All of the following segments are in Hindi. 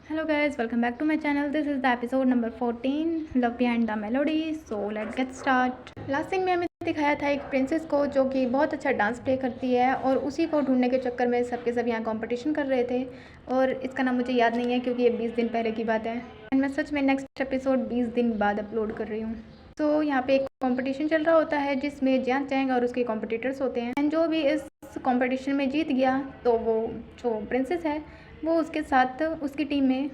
Hello guys, welcome back to my channel. This is the episode number 14, Love Behind the Melody. So let's get start. Last scene में हमें दिखाया था एक प्रिंसेस को जो कि बहुत अच्छा डांस प्ले करती है और उसी को ढूंढने के चक्कर में सबके सब यहाँ कंपटीशन कर रहे थे और इसका नाम मुझे याद नहीं है क्योंकि ये 20 दिन पहले की बात है एंड मैं सच में नेक्स्ट एपिसोड 20 दिन बाद अपलोड कर रही हूँ। तो यहाँ पे एक कंपटीशन चल रहा होता है जिसमें जियान चैंग और उसके कॉम्पिटिटर्स होते हैं एंड जो भी इस कंपटीशन में जीत गया तो वो जो प्रिंसेस है वो उसके साथ उसकी टीम में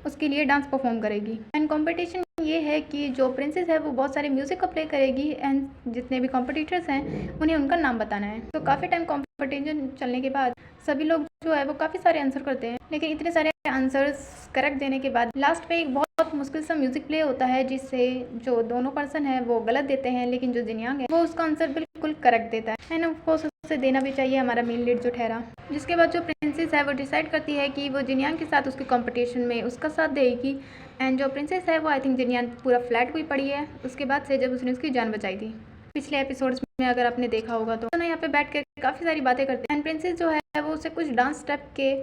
उसके लिए डांस परफॉर्म करेगी एंड कंपटीशन ये है कि जो प्रिंसेस है वो बहुत सारे म्यूज़िक को प्ले करेगी एंड जितने भी कॉम्पिटिटर्स हैं उन्हें उनका नाम बताना है। तो काफ़ी टाइम कंपटीशन चलने के बाद सभी लोग जो है वो काफ़ी सारे आंसर करते हैं लेकिन इतने सारे आंसर्स करेक्ट देने के बाद लास्ट पे एक बहुत मुश्किल सा म्यूज़िक प्ले होता है जिससे जो दोनों पर्सन है वो गलत देते हैं लेकिन जो जिनयांग है वो उसका आंसर बिल्कुल करेक्ट देता है एंड ऑफ कोर्स उसे देना भी चाहिए हमारा मेन लीड जो ठहरा। जिसके बाद जो प्रिंसेस है वो डिसाइड करती है कि वो जिनयांग के साथ उसके कंपटीशन में उसका साथ देगी एंड जो प्रिंसेस है वो आई थिंक जिनयांग पूरा फ्लैट हुई पड़ी है उसके बाद से जब उसने उसकी जान बचाई थी पिछले एपिसोड्स में अगर आपने देखा होगा तो ना यहाँ पे बैठ कर काफ़ी सारी बातें करते हैं एंड प्रिंसेस जो है वो उसे कुछ डांस स्टेप के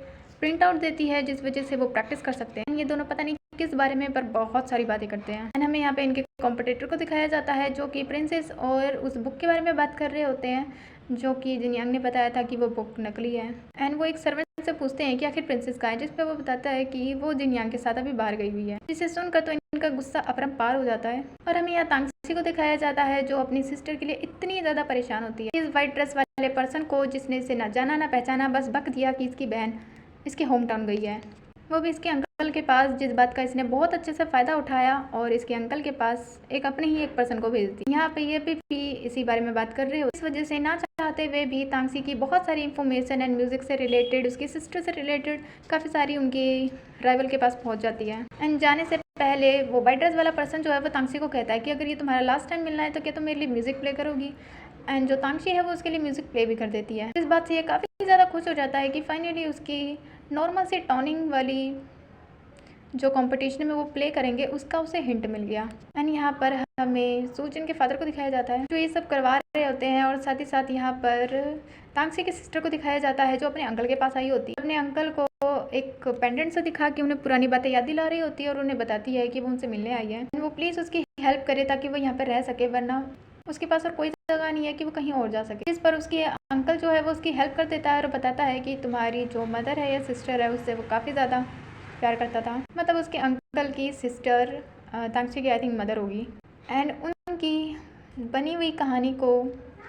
प्रिंट आउट देती है जिस वजह से वो प्रैक्टिस कर सकते हैं। ये दोनों पता नहीं किस बारे में पर बहुत सारी बातें करते हैं एंड हमें यहाँ पे इनके कॉम्पिटिटर को दिखाया जाता है जो कि प्रिंसेस और उस बुक के बारे में बात कर रहे होते हैं जो कि जिनयांग ने बताया था कि वो बुक नकली है एंड वो एक सर्वेंट से पूछते हैं कि आखिर प्रिंसेस का है जिस पे वो बताता है कि वो जिनयांग के साथ अभी बाहर गई हुई है। जिसे सुनकर तो इनका गुस्सा अपरंपार हो जाता है और हमें यहाँ तांगसी को दिखाया जाता है जो अपनी सिस्टर के लिए इतनी ज़्यादा परेशान होती है। इस वाइट ड्रेस वाले पर्सन को जिसने इसे ना जाना ना पहचाना बस बक दिया कि इसकी बहन इसके होम टाउन गई है, वो भी इसके अंकल के पास जिस बात का इसने बहुत अच्छे से फ़ायदा उठाया और इसके अंकल के पास एक अपने ही एक पर्सन को भेज दी। यहाँ पे ये भी इसी बारे में बात कर रहे हो। इस वजह से ना चाहते हुए भी तांगसी की बहुत सारी इन्फॉर्मेशन एंड म्यूज़िक से रिलेटेड उसकी सिस्टर से रिलेटेड काफ़ी सारी उनकी राइवल के पास पहुँच जाती है एंड जाने से पहले वो वाइट ड्रेस वाला पर्सन जो है वो तांगसी को कहता है कि अगर ये तुम्हारा लास्ट टाइम मिलना है तो क्या तुम मेरे लिए म्यूज़िक प्ले करोगी एंड जो तांगसी है वो उसके लिए म्यूज़िक प्ले भी कर देती है। इस बात से ये काफ़ी ज़्यादा खुश हो जाता है कि फाइनली उसकी नॉर्मल से टॉनिंग वाली जो कंपटीशन में वो प्ले करेंगे उसका उसे हिंट मिल गया एंड यहाँ पर हमें सूजन के फादर को दिखाया जाता है जो ये सब करवा रहे होते हैं और साथ ही साथ यहाँ पर तांगसी की सिस्टर को दिखाया जाता है जो अपने अंकल के पास आई होती है। अपने अंकल को एक पेंडेंट से दिखा के उन्हें पुरानी बातें याद दिला रही होती है और उन्हें बताती है कि वो उनसे मिलने आई है वो प्लीज़ उसकी हेल्प करे ताकि वो यहाँ पर रह सके वरना उसके पास और कोई जगह नहीं है कि वो कहीं और जा सके। इस पर उसके अंकल जो है वो उसकी हेल्प कर देता है और बताता है कि तुम्हारी जो मदर है या सिस्टर है उससे वो काफ़ी ज़्यादा प्यार करता था, मतलब उसके अंकल की सिस्टर तांगसी की आई थिंक मदर होगी एंड उनकी बनी हुई कहानी को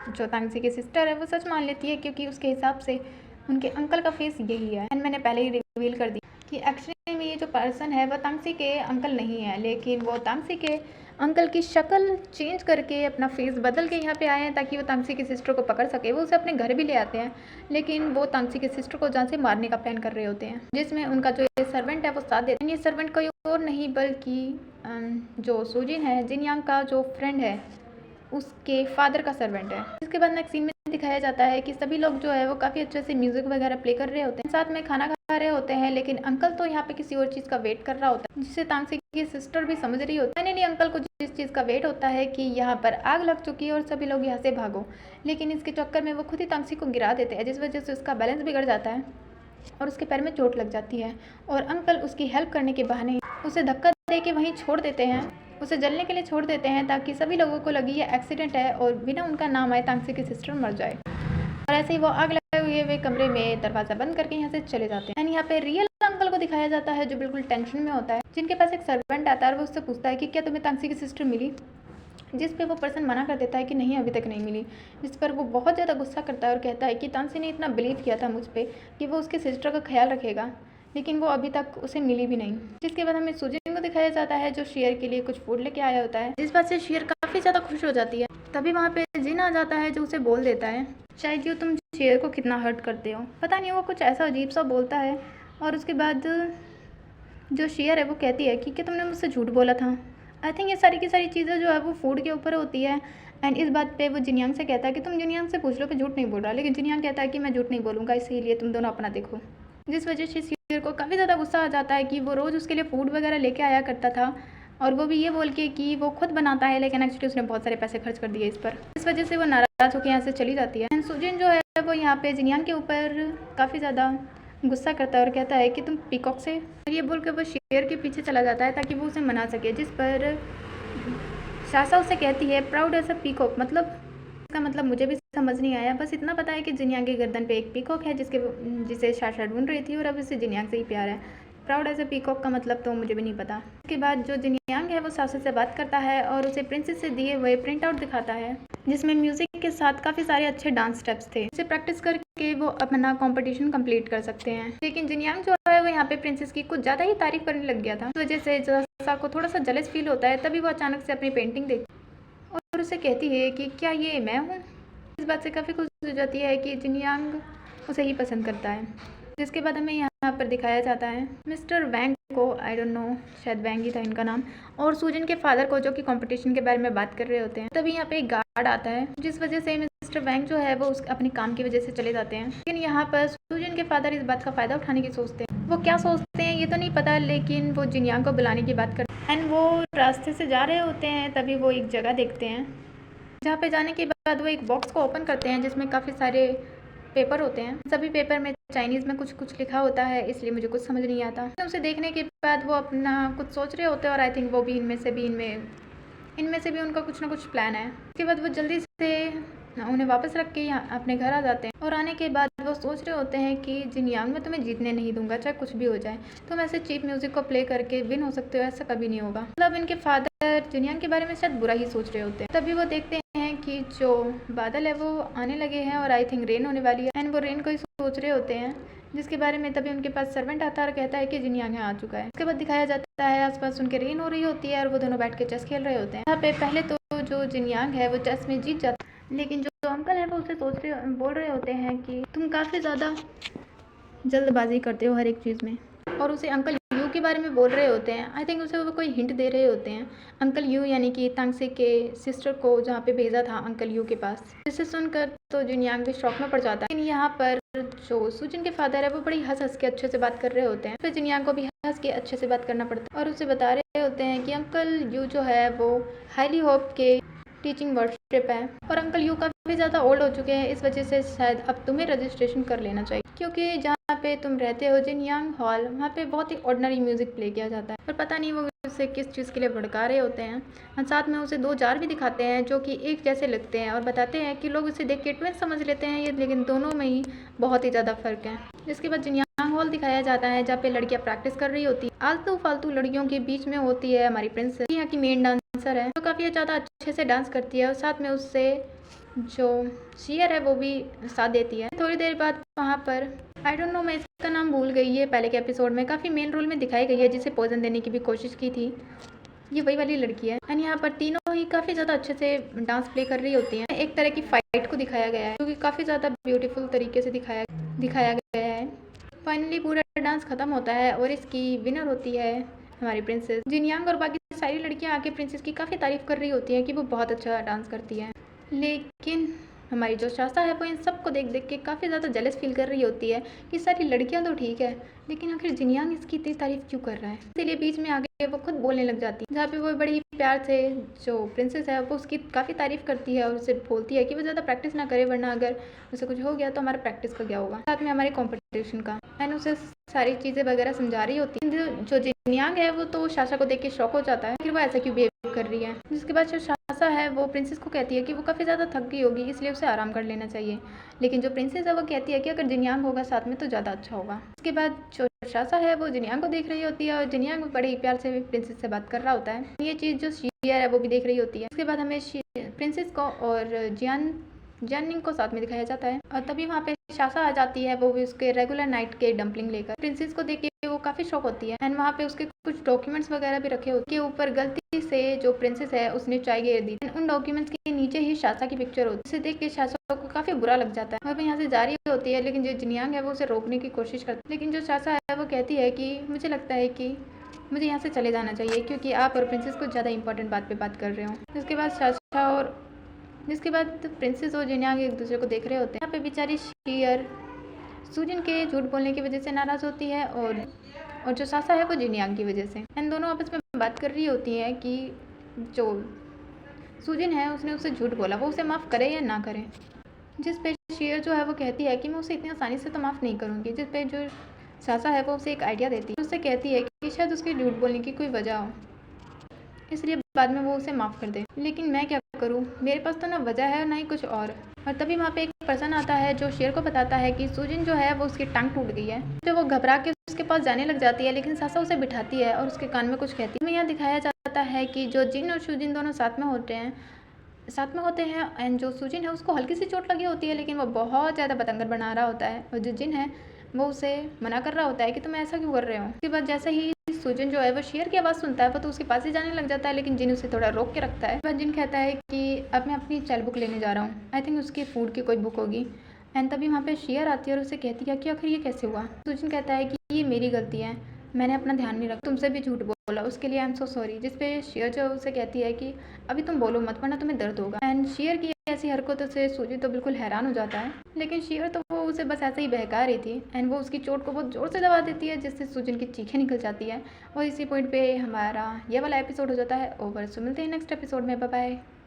जो तांगसी की सिस्टर है वो सच मान लेती है क्योंकि उसके हिसाब से उनके अंकल का फेस यही है एंड मैंने पहले ही रिवील कर दी कि एक्चुअली में ये जो पर्सन है वह तांगसी के अंकल नहीं है लेकिन वो तांगसी के अंकल की शक्ल चेंज करके अपना फेस बदल के यहाँ पे आए हैं ताकि वो तांगसी की सिस्टर को पकड़ सके। वो उसे अपने घर भी ले आते हैं लेकिन वो तांगसी की सिस्टर को जान से मारने का प्लान कर रहे होते हैं जिसमें उनका जो ये सर्वेंट है वो साथ देते हैं। ये सर्वेंट कोई और नहीं बल्कि जो सूजिन है जिनयांग का जो फ्रेंड है उसके फादर का सर्वेंट है। इसके बाद नेक्स्ट सीन में दिखाया जाता है कि सभी लोग जो है वो काफ़ी अच्छे से म्यूज़िक वगैरह प्ले कर रहे होते हैं साथ में खाना खा रहे होते हैं लेकिन अंकल तो यहाँ पे किसी और चीज़ का वेट कर रहा होता है जिसे तांगसी की सिस्टर भी समझ रही होती है। फाइनली अंकल को जिस चीज़ का वेट होता है कि यहाँ पर आग लग चुकी है और सभी लोग यहाँ से भागो लेकिन इसके चक्कर में वो खुद ही तांगसी को गिरा देते हैं जिस वजह से उसका बैलेंस बिगड़ जाता है और उसके पैर में चोट लग जाती है और अंकल उसकी हेल्प करने के बहाने उसे धक्का दे के वहीं छोड़ देते हैं, उसे जलने के लिए छोड़ देते हैं ताकि सभी लोगों को लगी ये एक्सीडेंट है और बिना उनका नाम आए तांगसी की सिस्टर मर जाए। और ऐसे ही वो आग लगाए हुए कमरे में दरवाज़ा बंद करके यहाँ से चले जाते हैं एंड यहाँ पे रियल अंकल को दिखाया जाता है जो बिल्कुल टेंशन में होता है जिनके पास एक सर्वेंट आता है और वो उससे पूछता है कि क्या तुम्हें तांगसी की सिस्टर मिली, जिस पे वो पर्सन मना कर देता है कि नहीं अभी तक नहीं मिली। जिस पर वो बहुत ज़्यादा गुस्सा करता है और कहता है कि तांगसी ने इतना बिलीव किया था मुझ पर कि वो उसके सिस्टर का ख्याल रखेगा लेकिन वो अभी तक उसे मिली भी नहीं। जिसके बाद हमें सूजिन को दिखाया जाता है जो शेयर के लिए कुछ फूड लेके आया होता है जिस बात से शेयर काफ़ी ज़्यादा खुश हो जाती है। तभी वहाँ पे जिन आ जाता है जो उसे बोल देता है शायद जो तुम शेयर को कितना हर्ट करते हो, पता नहीं वो कुछ ऐसा अजीब सा बोलता है और उसके बाद जो शेयर है वो कहती है कि क्या तुमने मुझसे झूठ बोला था। आई थिंक ये सारी की सारी चीज़ें जो है वो फूड के ऊपर होती है एंड इस बात पे वो जिनयांग से कहता है कि तुम जिनयांग से पूछ लो कि झूठ नहीं बोल रहा लेकिन जिनयांग कहता है कि मैं झूठ नहीं बोलूँगा इसीलिए तुम दोनों अपना देखो। जिस वजह से शेयर को काफ़ी ज़्यादा गुस्सा आ जाता है कि वो रोज़ उसके लिए फूड वगैरह लेके आया करता था और वो भी ये बोल के कि वो खुद बनाता है लेकिन एक्चुअली उसने बहुत सारे पैसे खर्च कर दिए इस पर। इस वजह से वो नाराज़ होकर यहाँ से चली जाती है एंड सूजिन जो है वो यहाँ पे जिनयांग के ऊपर काफ़ी ज़्यादा गुस्सा करता है और कहता है कि तुम पीकॉक से, और ये बोल के वो शेर के पीछे चला जाता है ताकि वो उसे मना सके, जिस पर सासा उसे कहती है प्राउड एज अ पीकॉक, मतलब इसका मतलब मुझे भी समझ नहीं आया, बस इतना पता है कि जिनयांग के गर्दन पे एक पीकॉक है जिसे साशा ढूंढ रही थी और अब उसे जिनयांग से ही प्यार है। प्राउड एज अ पीकॉक का मतलब तो मुझे भी नहीं पता। उसके बाद जो जिनयांग है वो सासा से बात करता है और उसे प्रिंसेस से दिए हुए प्रिंट आउट दिखाता है जिसमें म्यूजिक के साथ काफ़ी सारे अच्छे डांस स्टेप्स थे, उसे प्रैक्टिस करके वो अपना कंपटीशन कंप्लीट कर सकते हैं। लेकिन जिनयांग जो है वो यहाँ पे प्रिंसेस की कुछ ज़्यादा ही तारीफ करने लग गया था, इस वजह से सासा को थोड़ा सा जलस फील होता है। तभी वो अचानक से अपनी पेंटिंग देखती और उसे कहती है कि क्या ये मैं हूँ। इस बात से काफ़ी खुश हो जाती है कि जिनयांग उसे ही पसंद करता है। जिसके बाद हमें यहाँ पर दिखाया जाता है मिस्टर वैंग को, आई डोंट नो, शायद वैंग ही था इनका नाम, और सूजन के फादर को, जो कि कंपटीशन के बारे में बात कर रहे होते हैं। तभी यहाँ पे एक गार्ड आता है जिस वजह से मिस्टर वैंग जो है वो अपने काम की वजह से चले जाते हैं। लेकिन यहाँ पर सूजन के फादर इस बात का फ़ायदा उठाने की सोचते हैं। वो क्या सोचते हैं ये तो नहीं पता, लेकिन वो जिनयांग को बुलाने की बात करते हैं एंड वो रास्ते से जा रहे होते हैं। तभी वो एक जगह देखते हैं जहाँ पे जाने के बाद वो एक बॉक्स को ओपन करते हैं जिसमें काफ़ी सारे पेपर होते हैं। सभी पेपर में चाइनीज़ में कुछ कुछ लिखा होता है, इसलिए मुझे कुछ समझ नहीं आता। उसे देखने के बाद वो अपना कुछ सोच रहे होते हैं और आई थिंक वो भी इनमें से भी उनका कुछ ना कुछ प्लान है। उसके बाद वो जल्दी से उन्हें वापस रख के यहाँ अपने घर आ जाते हैं और आने के बाद वो सोच रहे होते हैं कि जिनयांग मैं तुम्हें जीतने नहीं दूंगा, चाहे कुछ भी हो जाए। तुम ऐसे चीप म्यूजिक को प्ले करके विन हो सकते हो, ऐसा कभी नहीं होगा। मतलब इनके फादर जिनयांग के बारे में शायद बुरा ही सोच रहे होते हैं। तभी वो देखते हैं कि जो बादल है वो आने लगे हैं और आई थिंक रेन होने वाली है एंड वो रेन को ही सोच रहे होते हैं, जिसके बारे में तभी उनके पास सर्वेंट आता है और कहता है कि जिनयांग यहाँ आ चुका है। उसके बाद दिखाया जाता है आसपास उनके रेन हो रही होती है और वो दोनों बैठ के चेस खेल रहे होते हैं। यहाँ पे पहले तो जो जिनयांग है वो चेस में जीत जाता है, लेकिन जो अंकल है वो उसे बोल रहे होते हैं कि तुम काफ़ी ज़्यादा जल्दबाजी करते हो हर एक चीज़ में, और उसे अंकल यू के बारे में बोल रहे होते हैं। आई थिंक उसे वो कोई हिंट दे रहे होते हैं, अंकल यू यानी कि तांगसे के सिस्टर को जहाँ पे भेजा था अंकल यू के पास। जिसे सुनकर तो जिनयांग भी शॉक में पड़ जाता है। लेकिन यहाँ पर जो सूजन के फादर है वो बड़ी हंस के अच्छे से बात कर रहे होते हैं, फिर जिनयांग को भी हंस के अच्छे से बात करना पड़ता है और उसे बता रहे होते हैं कि अंकल यू जो है वो हाईली होप के टीचिंग वर्कशिप है और अंकल यू काफ़ी ज़्यादा ओल्ड हो चुके हैं, इस वजह से शायद अब तुम्हें रजिस्ट्रेशन कर लेना चाहिए, क्योंकि जहाँ पे तुम रहते हो जिनयांग हॉल, वहाँ पे बहुत ही ऑर्डिनरी म्यूज़िक प्ले किया जाता है। पर पता नहीं वो उसे किस चीज़ के लिए भड़का रहे होते हैं। और साथ में उसे 2 जार भी दिखाते हैं जो कि एक जैसे लगते हैं और बताते हैं कि लोग उसे देख के ट्विन समझ लेते हैं ये, लेकिन दोनों में ही बहुत ही ज़्यादा फ़र्क है। जिसके बाद जिनयांग हॉल दिखाया जाता है जहाँ पे लड़कियाँ प्रैक्टिस कर रही होती है। आलतू फालतू लड़कियों के बीच में होती है हमारी प्रिंसेस, यहाँ की मेन डांसर है, जो काफ़ी ज़्यादा अच्छे से डांस करती है और साथ में उससे जो शेयर है वो भी साथ देती है। थोड़ी देर बाद वहाँ पर आई डोंट नो, मैं इसका नाम भूल गई है, पहले के एपिसोड में काफ़ी मेन रोल में दिखाई गई है, जिसे पॉइजन देने की भी कोशिश की थी। ये वही वाली लड़की है एंड यहाँ पर तीनों ही काफ़ी ज़्यादा अच्छे से डांस प्ले कर रही होती हैं। एक तरह की फाइट को दिखाया गया है जो कि काफ़ी ज़्यादा ब्यूटीफुल तरीके से दिखाया गया है। फाइनली पूरा डांस खत्म होता है और इसकी विनर होती है हमारी प्रिंसेस। जिनयांग और बाकी सारी लड़कियां आके प्रिंसेस की काफ़ी तारीफ़ कर रही होती हैं कि वो बहुत अच्छा डांस करती है, लेकिन हमारी जो शासा है वो इन सबको देख देख के काफ़ी ज़्यादा जेलस फील कर रही होती है कि सारी लड़कियां तो ठीक है, लेकिन आखिर जिनयांग इसकी इतनी तारीफ़ क्यों कर रहा है। इसीलिए बीच में आगे वो खुद बोलने लग जाती है, जहाँ पे वो बड़ी प्यार से जो प्रिंसेस है वो उसकी काफ़ी तारीफ़ करती है और उसे बोलती है कि वो ज़्यादा प्रैक्टिस ना करे, वरना अगर उसे कुछ हो गया तो हमारा प्रैक्टिस का क्या होगा, साथ में हमारे कॉम्पिटिशन का। एंड उसे सारी चीज़ें वगैरह समझा रही होती है। जो जिनयांग है वो तो शासा को देख के शॉक हो जाता है कि वो ऐसा क्यों बिहेव कर रही है। जिसके बाद जो शासा है वो प्रिंसेस को कहती है कि वो काफ़ी ज़्यादा थक गई होगी, इसलिए उसे आराम कर लेना चाहिए, लेकिन जो प्रिंसेस है वो कहती है कि अगर जिनयांग होगा साथ में तो ज़्यादा अच्छा होगा। उसके बाद जो शासा है वो जिनयांग को देख रही होती है और जिनयांग बड़े ही प्यार से प्रिंसेस से बात कर रहा होता है। ये चीज़ जो शेयर है वो भी देख रही होती है। उसके बाद हमें प्रिंसेस को और जियानिंग को साथ में दिखाया जाता है और तभी वहाँ पे शासा आ जाती है, वो भी उसके रेगुलर नाइट के डम्पलिंग लेकर। प्रिंसेस को देख के वो काफ़ी शॉक होती है एंड वहाँ पे उसके कुछ डॉक्यूमेंट्स वगैरह भी रखे होते हैं। ऊपर गलती से जो प्रिंसेस है उसने चाय गिर दी, उन डॉक्यूमेंट्स के नीचे ही शासा की पिक्चर होती है, जिसे देख के शासा को काफ़ी बुरा लग जाता है और वो यहाँ से जा रही होती है, लेकिन जो जिनयांग है वो उसे रोकने की कोशिश करती है। लेकिन जो शासा है वो कहती है कि मुझे लगता है कि मुझे यहाँ से चले जाना चाहिए, क्योंकि आप और प्रिंसेस कुछ ज़्यादा इंपॉर्टेंट बात पे बात कर रहे हो। जिसके बाद प्रिंसेस और जिनयांग एक दूसरे को देख रहे होते हैं। यहाँ पे बेचारी शेयर सूजन के झूठ बोलने की वजह से नाराज़ होती है और जो सासा है वो जिनयांग की वजह से। इन दोनों आपस में बात कर रही होती है कि जो सूजन है उसने उससे झूठ बोला, वो उसे माफ़ करे या ना करे। जिस पे शेर जो है वो कहती है कि मैं उसे इतनी आसानी से तो माफ़ नहीं करूँगी। जिस पे जो सासा है वो उसे एक आइडिया देती है, उससे कहती है कि शायद उसके झूठ बोलने की कोई वजह हो, इसलिए बाद में वो उसे माफ़ कर दे। लेकिन मैं क्या करूँ, मेरे पास तो ना वजह है और ना ही कुछ और तभी वहाँ पे एक पर्सन आता है जो शेर को बताता है कि सुजिन जो है वो उसकी टांग टूट गई है। तो वो घबरा के उसके पास जाने लग जाती है, लेकिन सासा उसे बिठाती है और उसके कान में कुछ कहती है। में यहाँ दिखाया जाता है कि जो जिन और सुजिन दोनों साथ में होते हैं एंड जो सुजिन है उसको हल्की सी चोट लगी होती है, लेकिन वो बहुत ज़्यादा बतंगड़ बना रहा होता है और जो जिन है वो उसे मना कर रहा होता है कि तुम ऐसा क्यों कर रहे हो। उसके बाद जैसे ही सुजिन जो है वो शेर की आवाज़ सुनता है वो तो उसके पास ही जाने लग जाता है, लेकिन जिन उसे थोड़ा रोक के रखता है। जिन कहता है कि अब मैं अपनी चैल बुक लेने जा रहा हूँ, आई थिंक उसकी फूड की कोई बुक होगी। एंड तभी वहाँ पे शेर आती है और उसे कहती है कि आखिर ये कैसे हुआ। सुजिन कहता है कि ये मेरी गलती है, मैंने अपना ध्यान नहीं रखा, तुमसे भी झूठ बोला, उसके लिए आई एम सो सॉरी। जिस पे शेर जो उसे कहती है कि अभी तुम बोलो मत वरना तुम्हें दर्द होगा। एंड शेर की ऐसी हरकतों से सुजिन तो बिल्कुल हैरान हो जाता है, लेकिन शेर तो वो उसे बस ऐसे ही बहका रही थी एंड वो उसकी चोट को बहुत ज़ोर से दबा देती है, जिससे सुजिन की चीखें निकल जाती है। और इसी पॉइंट पे हमारा ये वाला एपिसोड हो जाता है ओवर। सो मिलते हैं नेक्स्ट एपिसोड में, बाय बाय।